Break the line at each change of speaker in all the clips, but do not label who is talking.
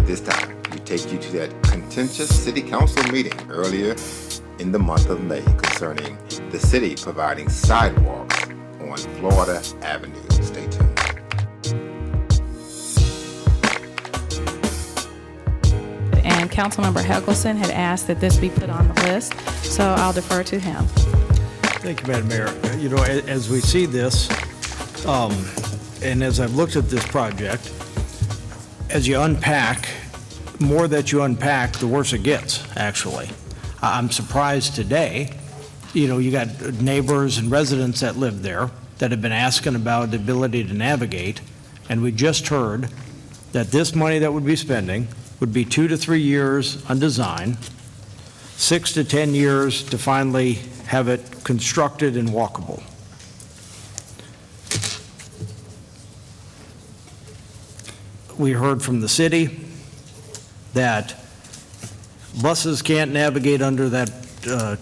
this time, we take you to that contentious city council meeting earlier in the month of May concerning the city providing sidewalks on Florida Avenue. Stay tuned.
And Councilmember Helgelson had asked that this be put on the list, so I'll defer to him.
Thank you, Madam Mayor. You know, as we see this, and as I've looked at this project, as you unpack, more that you unpack, the worse it gets, actually. I'm surprised today, you know, you got neighbors and residents that live there that have been asking about the ability to navigate, and we just heard that this money that would be spending would be 2 to 3 years on design, 6 to 10 years to finally have it constructed and walkable. We heard from the city that buses can't navigate under that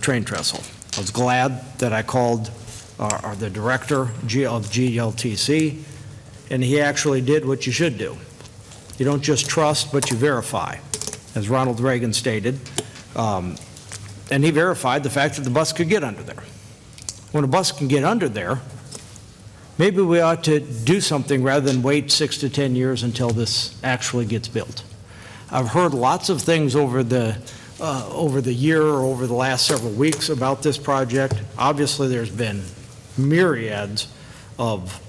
train trestle. I was glad that I called the director of GLTC, and he actually did what you should do. You don't just trust, but you verify, as Ronald Reagan stated. And he verified the fact that the bus could get under there. When a bus can get under there, maybe we ought to do something rather than wait 6 to 10 years until this actually gets built. I've heard lots of things over the year or over the last several weeks about this project. Obviously, there's been myriads of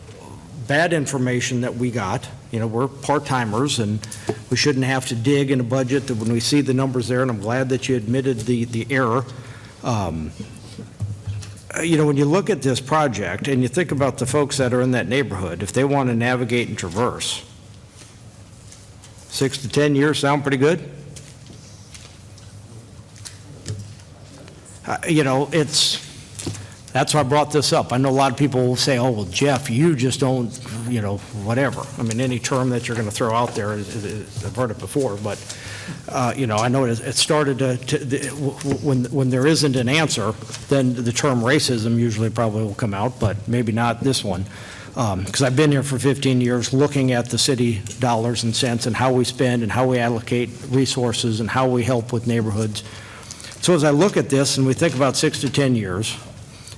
bad information that we got. You know, we're part-timers, and we shouldn't have to dig in a budget that when we see the numbers there, and I'm glad that you admitted the error. You know, when you look at this project and you think about the folks that are in that neighborhood, if they want to navigate and traverse, 6 to 10 years sound pretty good? You know, that's why I brought this up. I know a lot of people will say, oh, well, Jeff, you just don't, you know, whatever. I mean, any term that you're going to throw out there, I've heard it before, but, you know, I know it started when there isn't an answer, then the term racism usually probably will come out, but maybe not this one. Because I've been here for 15 years looking at the city dollars and cents and how we spend and how we allocate resources and how we help with neighborhoods. So as I look at this and we think about 6 to 10 years,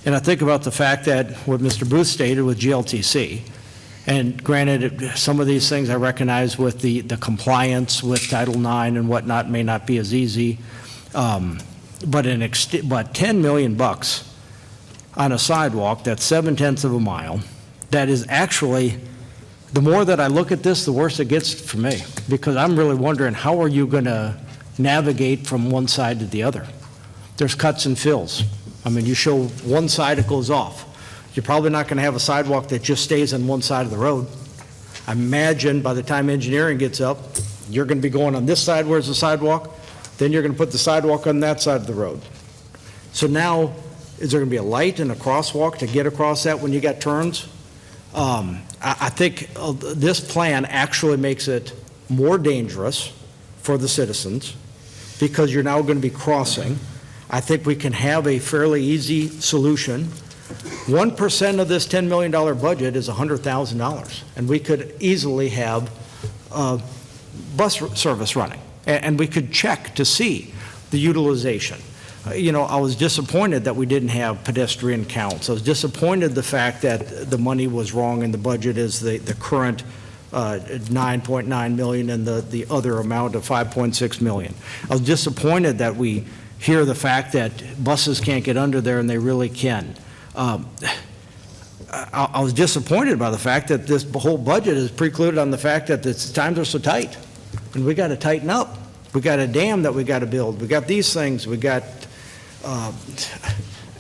and I think about the fact that what Mr. Booth stated with GLTC, and granted, some of these things I recognize with the compliance with Title IX and whatnot may not be as easy, but 10 million bucks on a sidewalk that's 7/10 of a mile, that is actually, the more that I look at this, the worse it gets for me, because I'm really wondering, how are you going to navigate from one side to the other? There's cuts and fills. I mean, you show one side, it goes off. You're probably not going to have a sidewalk that just stays on one side of the road. I imagine by the time engineering gets up, you're going to be going on this side where's the sidewalk, then you're going to put the sidewalk on that side of the road. So now, is there going to be a light and a crosswalk to get across that when you got turns? I think this plan actually makes it more dangerous for the citizens because you're now going to be crossing. I think we can have a fairly easy solution. 1% of this $10 million budget is $100,000, and we could easily have bus service running, and we could check to see the utilization. You know, I was disappointed that we didn't have pedestrian counts. I was disappointed the fact that the money was wrong in the budget is the current 9.9 million and the other amount of 5.6 million. I was disappointed that we hear the fact that buses can't get under there, and they really can. I was disappointed by the fact that this whole budget is precluded on the fact that the times are so tight, and we got to tighten up. We got a dam that we got to build. We got these things. We got,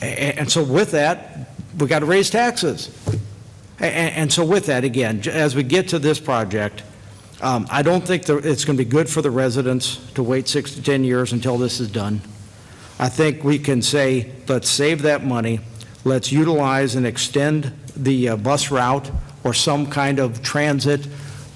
and so with that, we got to raise taxes. And so with that, again, as we get to this project, I don't think it's going to be good for the residents to wait 6 to 10 years until this is done. I think we can say, let's save that money. Let's utilize and extend the bus route or some kind of transit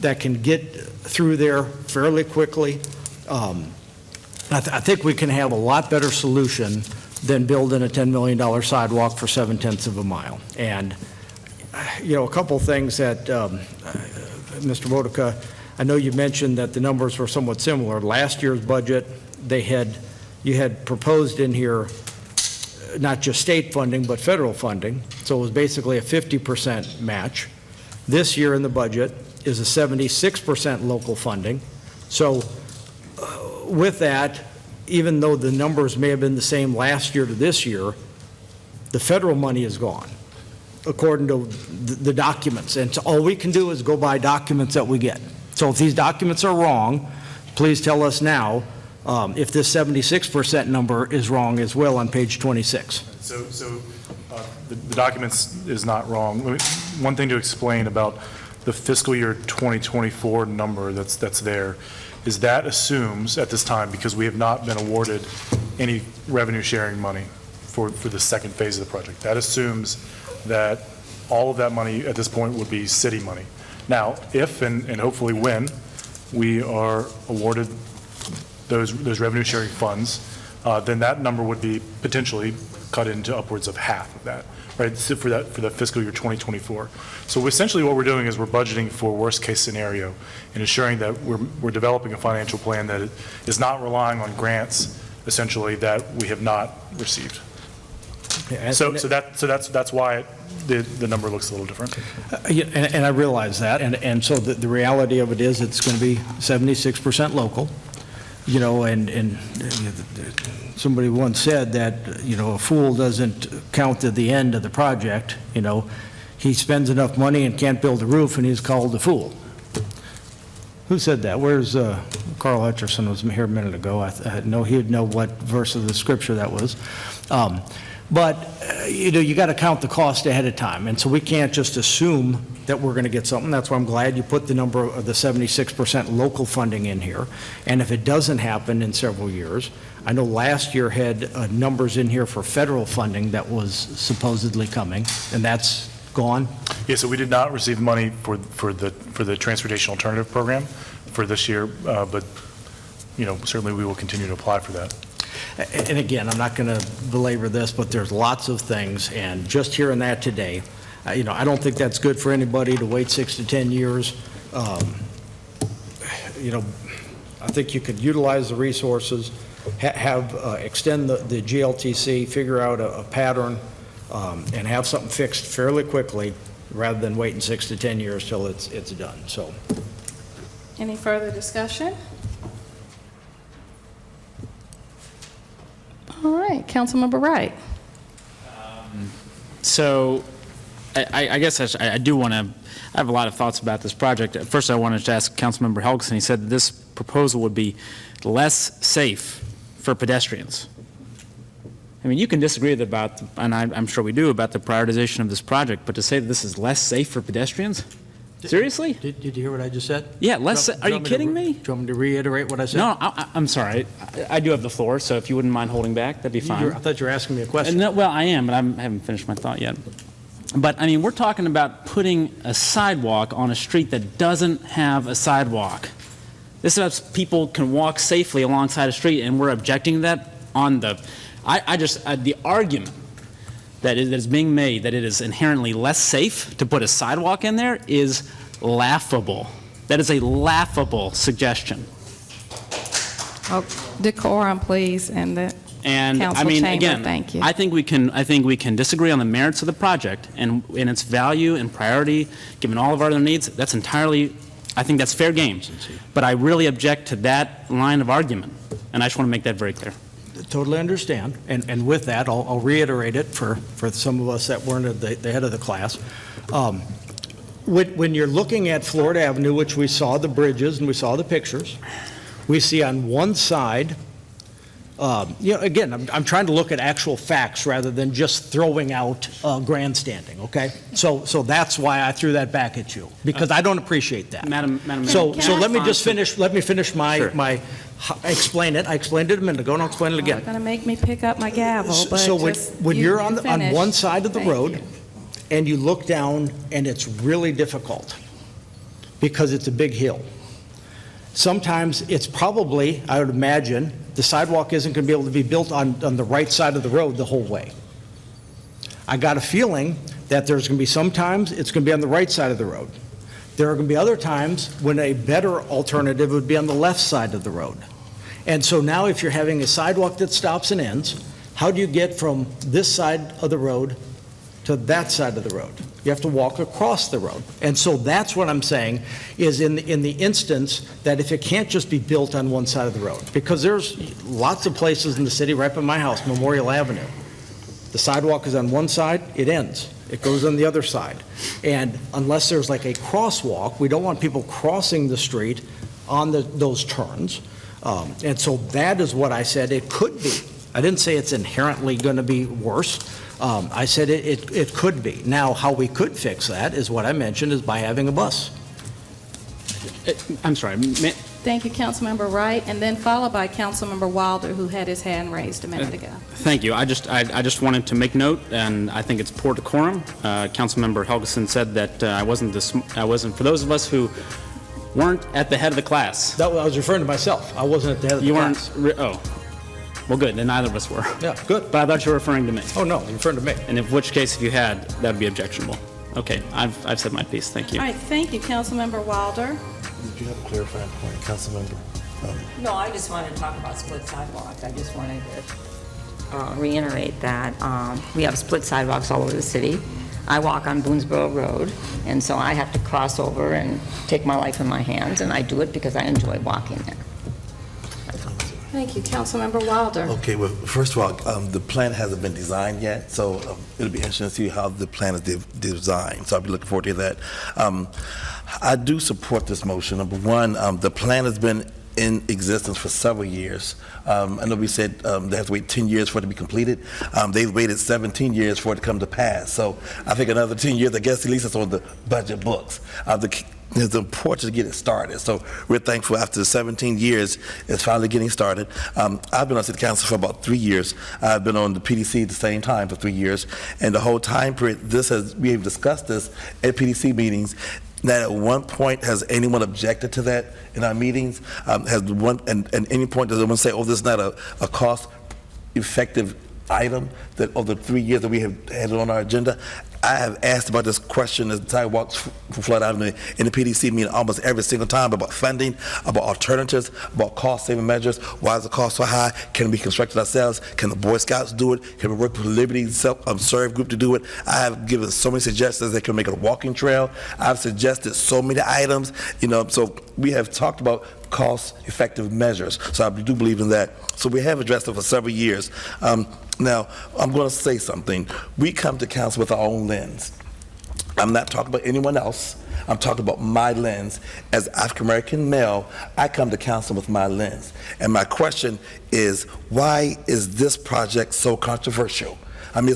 that can get through there fairly quickly. I think we can have a lot better solution than building a $10 million sidewalk for 7/10 of a mile. And, you know, a couple things that Mr. Modica I know you mentioned that the numbers were somewhat similar. Last year's budget, you had proposed in here not just state funding, but federal funding. So it was basically a 50% match. This year in the budget is a 76% local funding. So with that, even though the numbers may have been the same last year to this year, the federal money is gone, according to the documents. And so all we can do is go by documents that we get. So if these documents are wrong, please tell us now if this 76% number is wrong as well on page 26.
So the documents is not wrong. One thing to explain about the fiscal year 2024 number that's there is that assumes at this time, because we have not been awarded any revenue sharing money for the second phase of the project, that assumes that all of that money at this point would be city money. Now, if and hopefully when we are awarded those revenue sharing funds, then that number would be potentially cut into upwards of half of that, right? So for the fiscal year 2024. So essentially what we're doing is we're budgeting for worst case scenario and ensuring that we're developing a financial plan that is not relying on grants essentially that we have not received.
Yeah,
so that's why the number looks a little different.
And I realize that, and so the reality of it is it's going to be 76% local, you know, and somebody once said that, you know, a fool doesn't count at the end of the project, you know, he spends enough money and can't build a roof and he's called a fool. Who said that? Where's Carl Hutcherson was here a minute ago. I know he'd know what verse of the scripture that was. But, you know, you got to count the cost ahead of time. And so we can't just assume that we're going to get something. That's why I'm glad you put the number of the 76% local funding in here. And if it doesn't happen in several years, I know last year had numbers in here for federal funding that was supposedly coming, and that's gone.
Yeah, so we did not receive money for the Transportation Alternative Program for this year, but, you know, certainly we will continue to apply for that.
And again, I'm not going to belabor this, but there's lots of things, and just hearing that today, you know, I don't think that's good for anybody to wait 6 to 10 years. You know, I think you could utilize the resources, extend the GLTC, figure out a pattern, and have something fixed fairly quickly, rather than waiting 6 to 10 years till it's done. So,
Any further discussion? All right, Councilmember Wright.
So I guess I do want to, I have a lot of thoughts about this project. First, I wanted to ask Councilmember Helgeson. He said that this proposal would be less safe for pedestrians. I mean, you can disagree about, and I'm sure we do, about the prioritization of this project, but to say that this is less safe for pedestrians? Seriously?
Did you hear what I just said?
Yeah, less. Are you kidding me?
Do you want me to reiterate what I said?
No, I'm sorry. I do have the floor, so if you wouldn't mind holding back, that'd be fine.
I thought you were asking me a question.
No, well, I am, but I haven't finished my thought yet. But, I mean, we're talking about putting a sidewalk on a street that doesn't have a sidewalk. This is how people can walk safely alongside a street, and we're objecting to that on the... the argument that is being made that it is inherently less safe to put a sidewalk in there is laughable. That is a laughable suggestion.
Oh, decorum, please, and the council chamber.
Again,
thank you.
I think we can disagree on the merits of the project and its value and priority, given all of our other needs. That's entirely, I think that's fair game. But I really object to that line of argument, and I just want to make that very clear.
Totally understand, and with that, I'll reiterate it for some of us that weren't at the head of the class. When you're looking at Florida Avenue, which we saw the bridges and we saw the pictures, we see on one side, you know, again, I'm trying to look at actual facts rather than just throwing out grandstanding, okay? So that's why I threw that back at you, because I don't appreciate that.
Madam
So let me finish my explain it. I explained it a minute ago, and I'll explain it again.
You're going to make me pick up my gavel, but
So when you're on
finish.
one side of the
Thank
road,
you.
and you look down, and it's really difficult, because it's a big hill. Sometimes it's probably, I would imagine, the sidewalk isn't going to be able to be built on the right side of the road the whole way. I got a feeling that there's going to be sometimes it's going to be on the right side of the road. There are going to be other times when a better alternative would be on the left side of the road. And so now if you're having a sidewalk that stops and ends, how do you get from this side of the road to that side of the road? You have to walk across the road. And so that's what I'm saying, is in the instance that if it can't just be built on one side of the road, because there's lots of places in the city, right by my house, Memorial Avenue. The sidewalk is on one side, it ends. It goes on the other side. And unless there's like a crosswalk, we don't want people crossing the street on those turns. And so that is what I said it could be. I didn't say it's inherently going to be worse. I said it could be. Now, how we could fix that is what I mentioned, is by having a bus.
I'm sorry.
Thank you, Councilmember Wright, and then followed by Councilmember Wilder, who had his hand raised a minute ago.
Thank you. I just wanted to make note, and I think it's poor decorum. Councilmember Helgeson said that I wasn't for those of us who weren't at the head of the class.
I was referring to myself. I wasn't at the head of the class.
You weren't. Well, good. Then neither of us were.
Yeah, good.
But I thought you were referring to me.
Oh, no, you're referring to me.
And in which case, if you had, that would be objectionable. Okay, I've said my piece. Thank you.
All right, thank you, Councilmember Wilder.
Did you have a clarifying point, Councilmember?
No, I just wanted to talk about split sidewalks. I just wanted to reiterate that we have split sidewalks all over the city. I walk on Boonesboro Road, and so I have to cross over and take my life in my hands, and I do it because I enjoy walking there.
Thank you, Councilmember Wilder.
Okay, well, first of all, the plan hasn't been designed yet, so it'll be interesting to see how the plan is designed, so I'll be looking forward to that. I do support this motion. Number one, the plan has been in existence for several years. I know we said they have to wait 10 years for it to be completed. They've waited 17 years for it to come to pass, so I think another 10 years, I guess at least it's on the budget books. It's important to get it started. So we're thankful after 17 years, it's finally getting started. I've been on City Council for about 3 years. I've been on the PDC at the same time for 3 years. And the whole time period, we have discussed this at PDC meetings. That at one point, has anyone objected to that in our meetings? And any point does anyone say, oh, this is not a cost-effective item that of the 3 years that we have had it on our agenda? I have asked about this question as the sidewalks for Flood Avenue in the PDC meeting almost every single time about funding, about alternatives, about cost-saving measures. Why is the cost so high? Can we construct it ourselves? Can the Boy Scouts do it? Can we work with the Liberty Serve Group to do it? I have given so many suggestions that can make it a walking trail. I've suggested so many items, so we have talked about cost-effective measures. So I do believe in that. So we have addressed it for several years. Now, I'm going to say something. We come to council with our own lens. I'm not talking about anyone else. I'm talking about my lens. As African-American male, I come to council with my lens. And my question is, why is this project so controversial? I mean,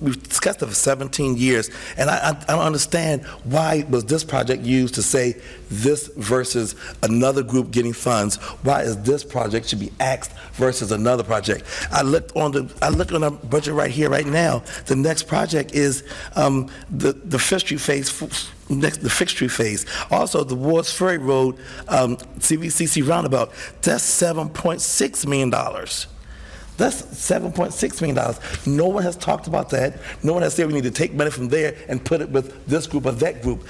we've discussed it for 17 years, and I don't understand why was this project used to say this versus another group getting funds. Why is this project should be axed versus another project? I looked on our budget right here, right now. The next project is the Fifth Street phase. The Fifth Street phase. Also, the Wards Ferry Road CVCC roundabout. That's $7.6 million. That's $7.6 million. No one has talked about that. No one has said we need to take money from there and put it with this group or that group.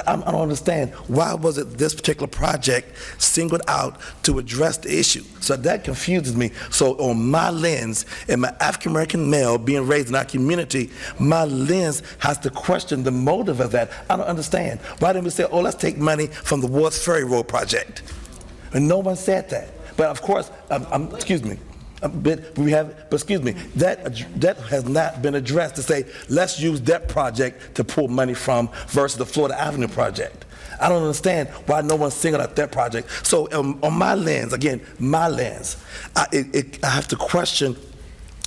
I don't understand. Why was it this particular project singled out to address the issue? So that confuses me. So on my lens, and my African-American male being raised in our community, my lens has to question the motive of that. I don't understand. Why didn't we say, oh, let's take money from the Wards Ferry Road project? And no one said that. But of course, excuse me, that has not been addressed to say, let's use that project to pull money from versus the Florida Avenue project. I don't understand why no one's singled out that project. So on my lens, again, I have to question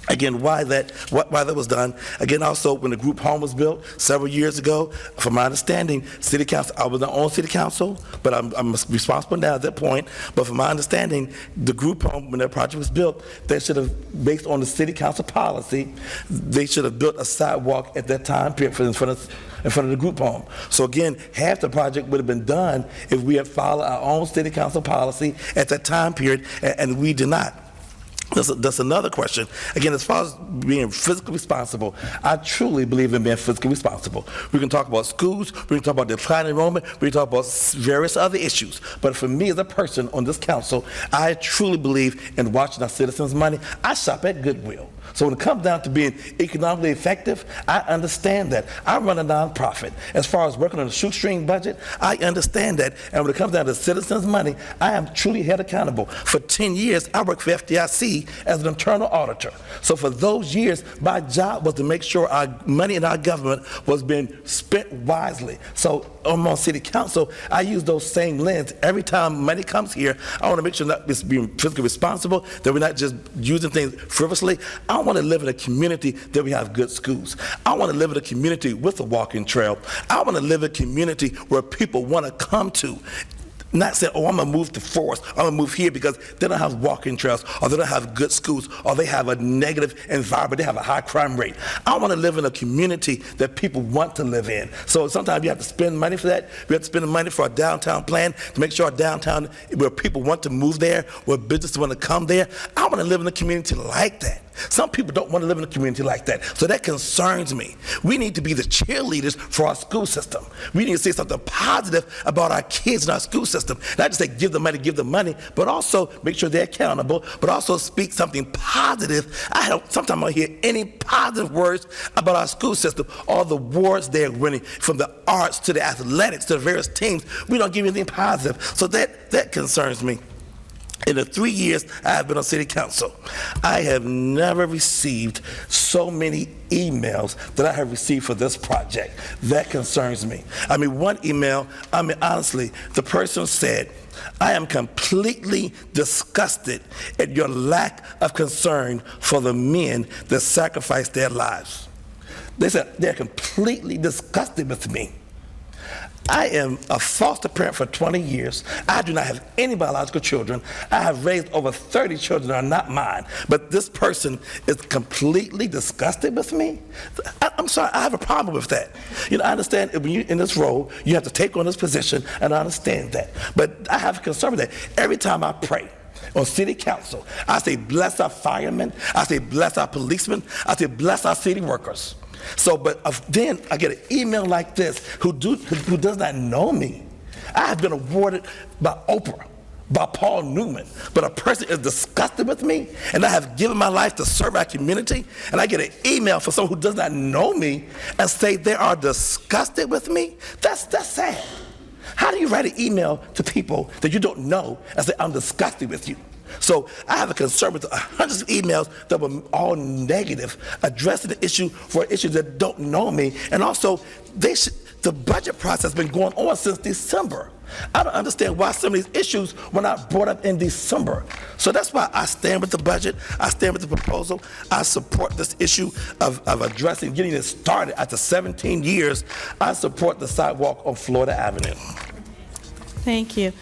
again, why that was done. Again, also, when the group home was built several years ago, from my understanding, City Council, I was not on City Council, but I'm responsible now at that point. But from my understanding, the group home, when that project was built, they should have, based on the City Council policy, they should have built a sidewalk at that time period in front of the group home. So again, half the project would have been done if we had followed our own City Council policy at that time period, and we did not. That's another question. Again, as far as being fiscally responsible, I truly believe in being fiscally responsible. We can talk about schools, we can talk about decline enrollment, we can talk about various other issues. But for me as a person on this council, I truly believe in watching our citizens' money. I shop at Goodwill. So when it comes down to being economically effective, I understand that. I run a nonprofit. As far as working on a shoestring budget, I understand that. And when it comes down to citizens' money, I am truly held accountable. For 10 years, I worked for FDIC as an internal auditor. So for those years, my job was to make sure our money in our government was being spent wisely. So on city council, I use those same lens. Every time money comes here, I want to make sure that it's being fiscally responsible, that we're not just using things frivolously. I want to live in a community that we have good schools. I want to live in a community with a walking trail. I want to live in a community where people want to come to. Not saying, oh, I'm going to move to Forest, I'm going to move here because they don't have walking trails, or they don't have good schools, or they have a negative environment, they have a high crime rate. I want to live in a community that people want to live in. So sometimes you have to spend money for that. We have to spend the money for our downtown plan to make sure our downtown, where people want to move there, where businesses want to come there. I want to live in a community like that. Some people don't want to live in a community like that, so that concerns me. We need to be the cheerleaders for our school system. We need to say something positive about our kids in our school system. Not just say give them money, but also make sure they're accountable, but also speak something positive. Sometimes I hear any positive words about our school system, all the awards they're winning, from the arts to the athletics to the various teams. We don't give anything positive, so that concerns me. In the 3 years I have been on city council, I have never received so many emails that I have received for this project. That concerns me. I mean, one email, honestly, the person said, I am completely disgusted at your lack of concern for the men that sacrifice their lives. They said they're completely disgusted with me. I am a foster parent for 20 years. I do not have any biological children. I have raised over 30 children that are not mine. But this person is completely disgusted with me? I'm sorry, I have a problem with that. You know, I understand when you're in this role, you have to take on this position, and I understand that. But I have a concern with that. Every time I pray on city council, I say, bless our firemen. I say, bless our policemen. I say, bless our city workers. So, but then I get an email like this who does not know me. I have been awarded by Oprah, by Paul Newman, but a person is disgusted with me, and I have given my life to serve our community, and I get an email from someone who does not know me and say they are disgusted with me? That's sad. How do you write an email to people that you don't know and say, I'm disgusted with you? So I have a concern with hundreds of emails that were all negative, addressing the issue for issues that don't know me. And also, the budget process has been going on since December. I don't understand why some of these issues were not brought up in December. So that's why I stand with the budget. I stand with the proposal. I support this issue of addressing, getting it started after 17 years. I support the sidewalk on Florida Avenue.
Thank you.